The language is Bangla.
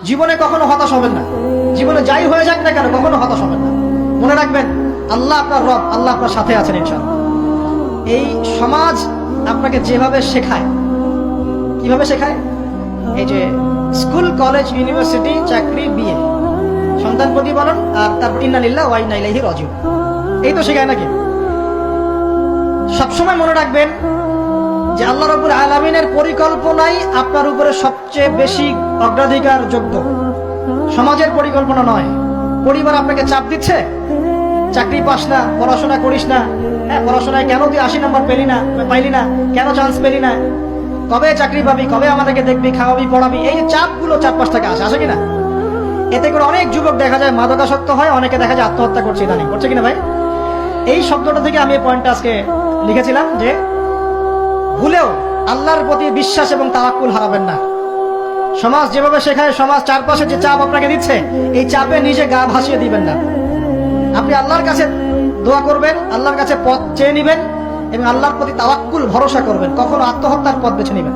জীবনে কখনো হতাশ হবেন না। জীবনে যাই হয়ে যাক না কেন কখনো হতাশ হবেন না। মনে রাখবেন আল্লাহ আপনার রব, আল্লাহ আপনার সাথে আছেন ইনশাআল্লাহ। এই সমাজ আপনাকে যেভাবে শেখায়, কিভাবে শেখায়, এই যে স্কুল, কলেজ, ইউনিভার্সিটি, চাকরি, বিয়ে, সন্তান প্রতিপালন, আর তারপর ইন্না লিল্লাহি ওয়া ইন্না ইলাইহি রাজিউন, এই তো শেখায় নাকি? সবসময় মনে রাখবেন যে আল্লাহ রাব্বুল আলামিনের পরিকল্পনাই আপনার উপরে সবচেয়ে বেশি অগ্রাধিকার যোগ্য, সমাজের পরিকল্পনা নয়। পরিবার আপনাকে চাপ দিচ্ছে, চাকরি পাস না, পড়াশোনা করিস না, হ্যাঁ পড়াশোনায় কেন তুই 80 নম্বর পাইলি না, কেন চান্স পেলি না, কবে চাকরি পাবি, কবে আমাদেরকে দেখবি, খাওয়াবি, পড়াবি, এই চাপগুলো চারপাশ থেকে আসে কিনা? এতে করে অনেক যুবক দেখা যায় মাদকাসক্ত হয়, অনেকে দেখা যায় আত্মহত্যা করছে, ইদানিং করছে কিনা ভাই? এই শব্দটা থেকে আমি এই পয়েন্টটা আজকে লিখেছিলাম যে ভুলেও আল্লাহর প্রতি বিশ্বাস এবং তাওয়াক্কুল হারাবেন না। সমাজ যেভাবে শেখায়, সমাজ চারপাশে যে চাপ আপনাকে দিচ্ছে, এই চাপে নিজে গা ভাসিয়ে দিবেন না। আপনি আল্লাহর কাছে দোয়া করবেন, আল্লাহর কাছে পথ চেয়ে নিবেন এবং আল্লাহর প্রতি তাওয়াক্কুল ভরসা করবেন, কখনো আত্মহত্যার পথ বেছে নিবেন।